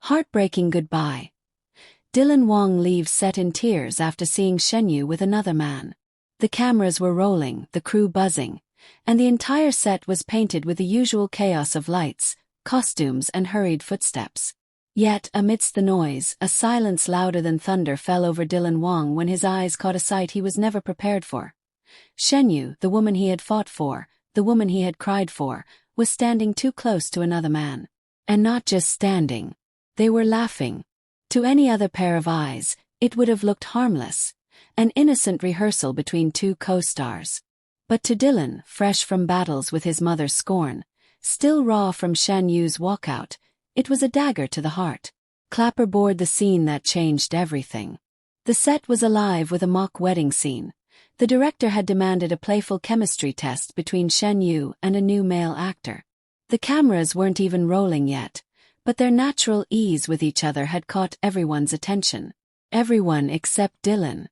Heartbreaking goodbye. Dylan Wang leaves set in tears after seeing Shen Yu with another man. The cameras were rolling, the crew buzzing, and the entire set was painted with the usual chaos of lights, costumes and hurried footsteps. Yet, amidst the noise, a silence louder than thunder fell over Dylan Wang when his eyes caught a sight he was never prepared for. Shen Yu, the woman he had fought for, the woman he had cried for, was standing too close to another man. And not just standing. They were laughing. To any other pair of eyes, it would have looked harmless, an innocent rehearsal between two co-stars. But to Dylan, fresh from battles with his mother's scorn, still raw from Shen Yu's walkout, it was a dagger to the heart. Clapperboard the scene that changed everything. The set was alive with a mock wedding scene. The director had demanded a playful chemistry test between Shen Yu and a new male actor. The cameras weren't even rolling yet, but their natural ease with each other had caught everyone's attention. Everyone except Dylan.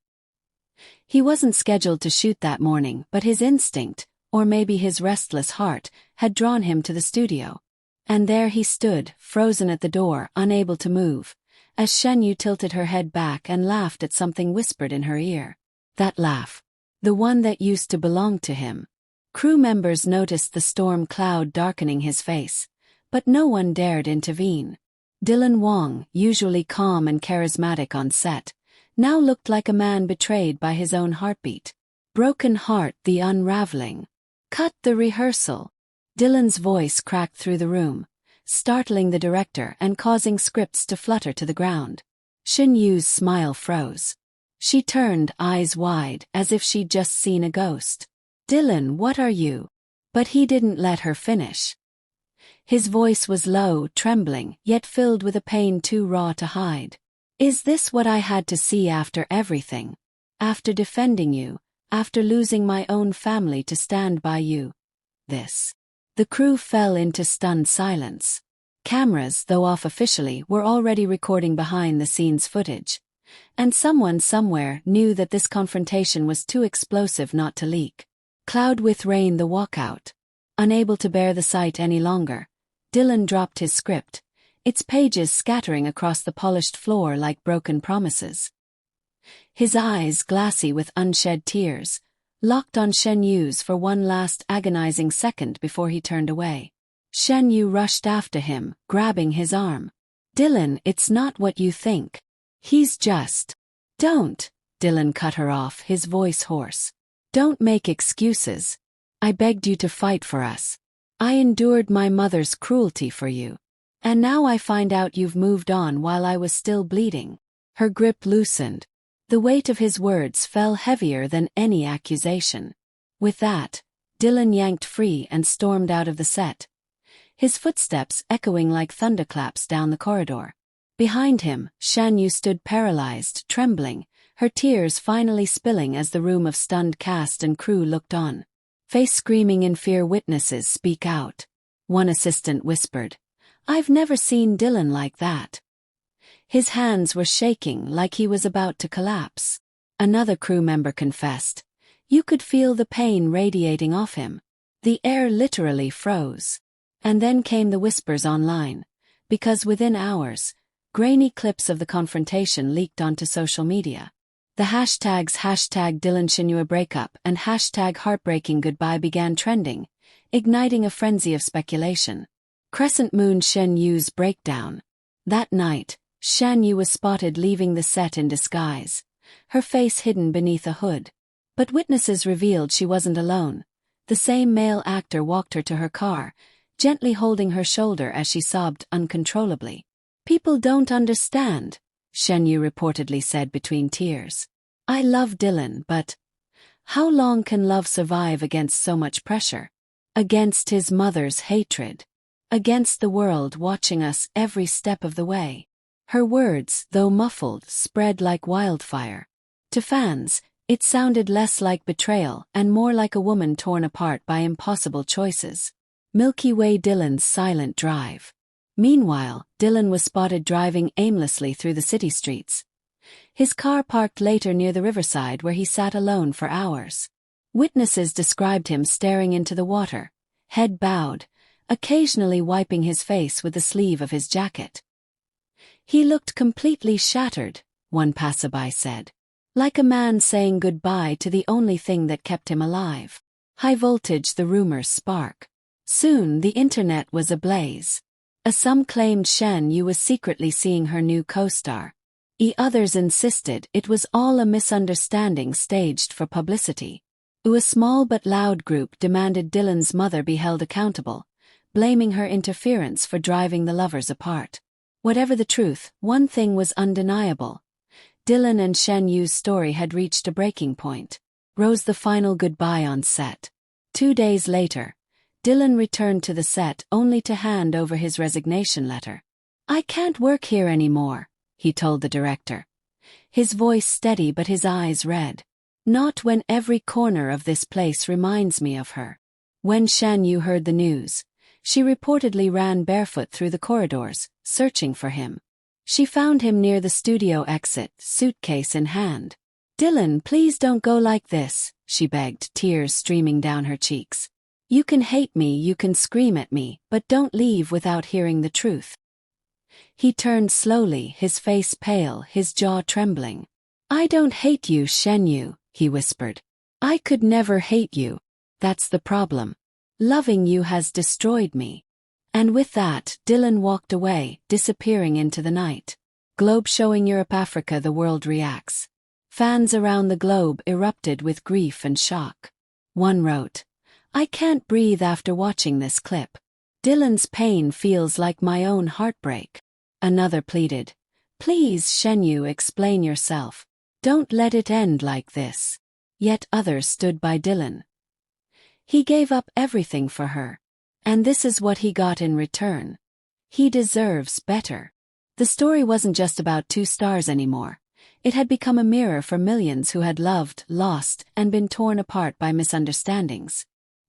He wasn't scheduled to shoot that morning, but his instinct, or maybe his restless heart, had drawn him to the studio. And there he stood, frozen at the door, unable to move, as Shen Yu tilted her head back and laughed at something whispered in her ear. That laugh. The one that used to belong to him. Crew members noticed the storm cloud darkening his face, but no one dared intervene. Dylan Wang, usually calm and charismatic on set, now looked like a man betrayed by his own heartbeat. Broken heart, the unraveling. Cut the rehearsal. Dylan's voice cracked through the room, startling the director and causing scripts to flutter to the ground. Shen Yu's smile froze. She turned, eyes wide, as if she'd just seen a ghost. Dylan, what are you? But he didn't let her finish. His voice was low, trembling, yet filled with a pain too raw to hide. Is this what I had to see after everything? After defending you, after losing my own family to stand by you? This. The crew fell into stunned silence. Cameras, though off officially, were already recording behind-the-scenes footage. And someone somewhere knew that this confrontation was too explosive not to leak. Cloud with rain, the walkout. Unable to bear the sight any longer, Dylan dropped his script, its pages scattering across the polished floor like broken promises. His eyes, glassy with unshed tears, locked on Shen Yu's for one last agonizing second before he turned away. Shen Yu rushed after him, grabbing his arm. Dylan, it's not what you think. He's just... Don't, Dylan cut her off, his voice hoarse. Don't make excuses. I begged you to fight for us. I endured my mother's cruelty for you. And now I find out you've moved on while I was still bleeding. Her grip loosened. The weight of his words fell heavier than any accusation. With that, Dylan yanked free and stormed out of the set, his footsteps echoing like thunderclaps down the corridor. Behind him, Shen Yu stood paralyzed, trembling, her tears finally spilling as the room of stunned cast and crew looked on. Face screaming in fear, witnesses speak out. One assistant whispered, I've never seen Dylan like that. His hands were shaking like he was about to collapse. Another crew member confessed, you could feel the pain radiating off him. The air literally froze. And then came the whispers online, because within hours, grainy clips of the confrontation leaked onto social media. The hashtags #Dylan Shen Yue breakup and #heartbreaking goodbye began trending, igniting a frenzy of speculation. Crescent Moon Shen Yu's breakdown. That night, Shen Yu was spotted leaving the set in disguise, her face hidden beneath a hood. But witnesses revealed she wasn't alone. The same male actor walked her to her car, gently holding her shoulder as she sobbed uncontrollably. People don't understand, Shen Yu reportedly said between tears. I love Dylan, but how long can love survive against so much pressure? Against his mother's hatred. Against the world watching us every step of the way. Her words, though muffled, spread like wildfire. To fans, it sounded less like betrayal and more like a woman torn apart by impossible choices. Milky Way Dylan's silent drive. Meanwhile, Dylan was spotted driving aimlessly through the city streets. His car parked later near the riverside where he sat alone for hours. Witnesses described him staring into the water, head bowed, occasionally wiping his face with the sleeve of his jacket. He looked completely shattered, one passerby said. Like a man saying goodbye to the only thing that kept him alive. High voltage, the rumors spark. Soon the internet was ablaze. Some claimed Shen Yu was secretly seeing her new co-star. Others insisted it was all a misunderstanding staged for publicity. A small but loud group demanded Dylan's mother be held accountable, blaming her interference for driving the lovers apart. Whatever the truth, one thing was undeniable. Dylan and Shen Yu's story had reached a breaking point. Rose the final goodbye on set. 2 days later, Dylan returned to the set only to hand over his resignation letter. "I can't work here anymore," he told the director. His voice steady but his eyes red. "Not when every corner of this place reminds me of her." When Shen Yu heard the news, she reportedly ran barefoot through the corridors, searching for him. She found him near the studio exit, suitcase in hand. "Dylan, please don't go like this," she begged, tears streaming down her cheeks. "You can hate me, you can scream at me, but don't leave without hearing the truth." He turned slowly, his face pale, his jaw trembling. "I don't hate you, Shen Yu," he whispered. "I could never hate you. That's the problem. Loving you has destroyed me." And with that, Dylan walked away, disappearing into the night. Globe showing Europe, Africa, the world reacts. Fans around the globe erupted with grief and shock. One wrote, "I can't breathe after watching this clip. Dylan's pain feels like my own heartbreak." Another pleaded, "Please, Shen Yu, explain yourself. Don't let it end like this." Yet others stood by Dylan. He gave up everything for her. And this is what he got in return. He deserves better. The story wasn't just about two stars anymore. It had become a mirror for millions who had loved, lost, and been torn apart by misunderstandings.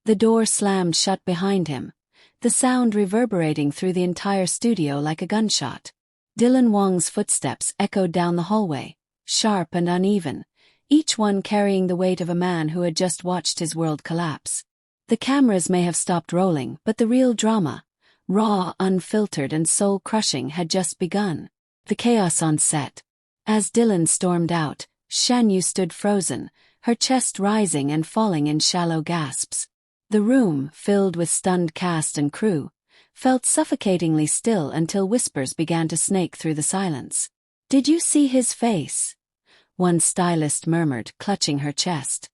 The door slammed shut behind him, the sound reverberating through the entire studio like a gunshot. Dylan Wang's footsteps echoed down the hallway, sharp and uneven, each one carrying the weight of a man who had just watched his world collapse. The cameras may have stopped rolling, but the real drama, raw, unfiltered and soul-crushing, had just begun. The chaos on set. As Dylan stormed out, Shen Yu stood frozen, her chest rising and falling in shallow gasps. The room, filled with stunned cast and crew, felt suffocatingly still until whispers began to snake through the silence. "Did you see his face?" one stylist murmured, clutching her chest.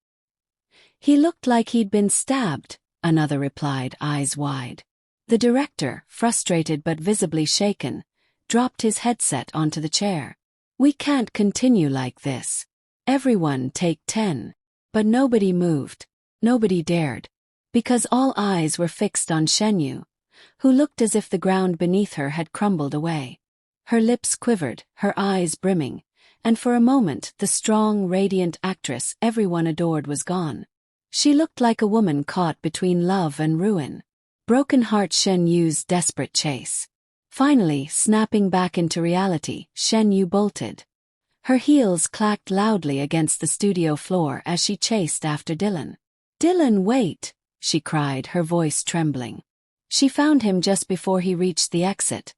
"He looked like he'd been stabbed," another replied, eyes wide. The director, frustrated but visibly shaken, dropped his headset onto the chair. "We can't continue like this. Everyone take 10. But nobody moved. Nobody dared. Because all eyes were fixed on Shen Yu, who looked as if the ground beneath her had crumbled away. Her lips quivered, her eyes brimming, and for a moment the strong, radiant actress everyone adored was gone. She looked like a woman caught between love and ruin. Broken heart, Shen Yu's desperate chase. Finally, snapping back into reality, Shen Yu bolted. Her heels clacked loudly against the studio floor as she chased after Dylan. "Dylan, wait!" she cried, her voice trembling. She found him just before he reached the exit.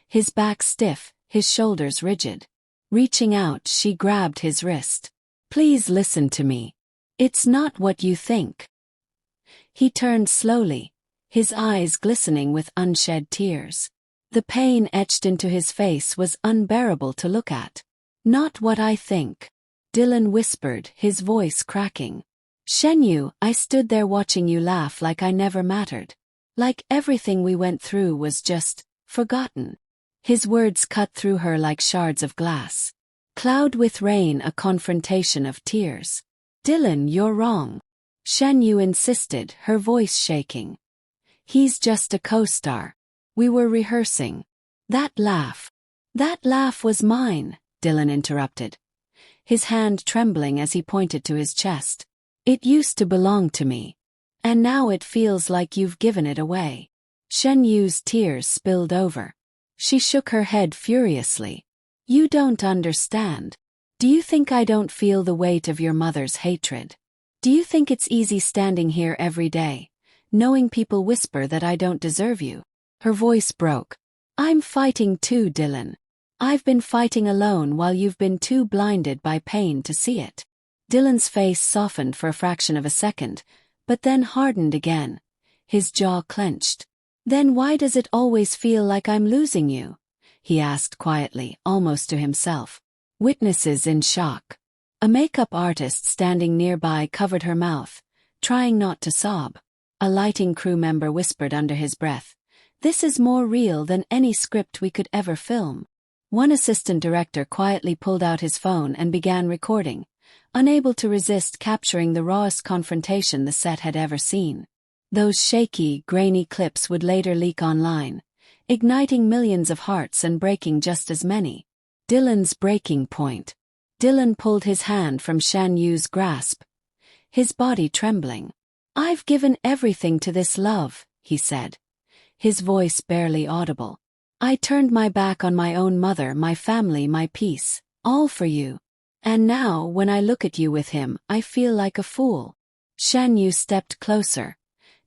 His back stiff, his shoulders rigid. Reaching out, she grabbed his wrist. "Please listen to me. It's not what you think." He turned slowly, his eyes glistening with unshed tears. The pain etched into his face was unbearable to look at. "Not what I think," Dylan whispered, his voice cracking. "Shen Yu, I stood there watching you laugh like I never mattered. Like everything we went through was just forgotten." His words cut through her like shards of glass. Cloud with rain, a confrontation of tears. "Dylan, you're wrong," Shen Yu insisted, her voice shaking. "He's just a co-star. We were rehearsing." That laugh was mine," Dylan interrupted, his hand trembling as he pointed to his chest. "It used to belong to me. And now it feels like you've given it away." Shen Yu's tears spilled over. She shook her head furiously. "You don't understand. Do you think I don't feel the weight of your mother's hatred? Do you think it's easy standing here every day, knowing people whisper that I don't deserve you?" Her voice broke. "I'm fighting too, Dylan. I've been fighting alone while you've been too blinded by pain to see it. Dylan's face softened for a fraction of a second, but then hardened again. His jaw clenched. Then why does it always feel like I'm losing you? He asked quietly, almost to himself. Witnesses in shock. A makeup artist standing nearby covered her mouth, trying not to sob. A lighting crew member whispered under his breath, "This is more real than any script we could ever film." One assistant director quietly pulled out his phone and began recording, unable to resist capturing the rawest confrontation the set had ever seen. Those shaky, grainy clips would later leak online, igniting millions of hearts and breaking just as many. Dylan's breaking point. Dylan pulled his hand from Shen Yu's grasp, his body trembling. "I've given everything to this love," he said, his voice barely audible. "I turned my back on my own mother, my family, my peace, all for you. And now, when I look at you with him, I feel like a fool." Shen Yu stepped closer,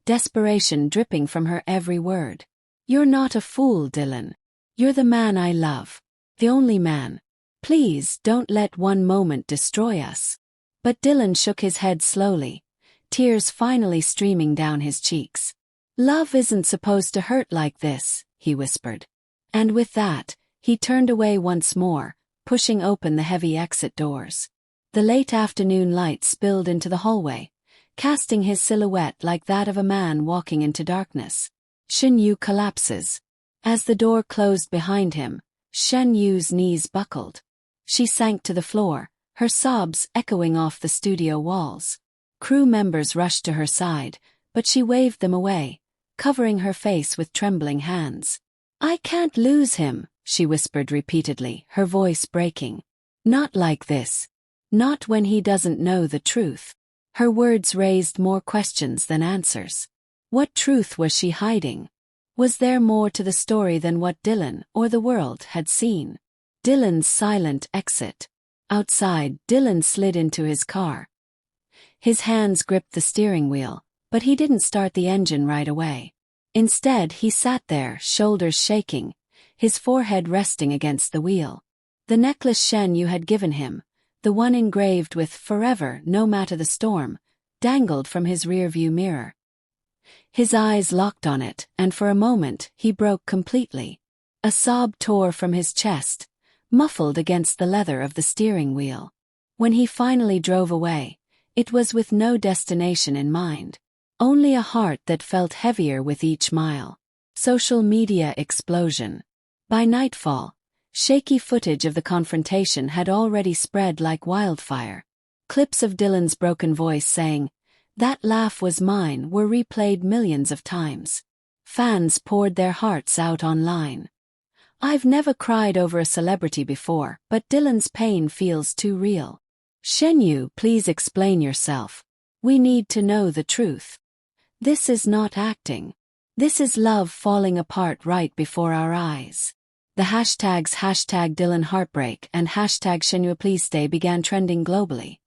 desperation dripping from her every word. "You're not a fool, Dylan. You're the man I love. The only man. Please don't let one moment destroy us." But Dylan shook his head slowly, tears finally streaming down his cheeks. "Love isn't supposed to hurt like this," he whispered. And with that, he turned away once more, pushing open the heavy exit doors. The late afternoon light spilled into the hallway, casting his silhouette like that of a man walking into darkness. Shen Yu collapses. As the door closed behind him, Shen Yu's knees buckled. She sank to the floor, her sobs echoing off the studio walls. Crew members rushed to her side, but she waved them away, covering her face with trembling hands. "I can't lose him," she whispered repeatedly, her voice breaking. "Not like this. Not when he doesn't know the truth." Her words raised more questions than answers. What truth was she hiding? Was there more to the story than what Dylan or the world had seen? Dylan's silent exit. Outside, Dylan slid into his car. His hands gripped the steering wheel, but he didn't start the engine right away. Instead, he sat there, shoulders shaking, his forehead resting against the wheel. The necklace Shen Yu had given him, the one engraved with "Forever, no matter the storm," dangled from his rearview mirror. His eyes locked on it, and for a moment, he broke completely. A sob tore from his chest, muffled against the leather of the steering wheel. When he finally drove away, it was with no destination in mind. Only a heart that felt heavier with each mile. Social media explosion. By nightfall, shaky footage of the confrontation had already spread like wildfire. Clips of Dylan's broken voice saying, "That laugh was mine," were replayed millions of times. Fans poured their hearts out online. "I've never cried over a celebrity before, but Dylan's pain feels too real. Shen Yu, please explain yourself. We need to know the truth. This is not acting. This is love falling apart right before our eyes." The hashtags #Dylan Heartbreak and #ShenYue Please Stay began trending globally.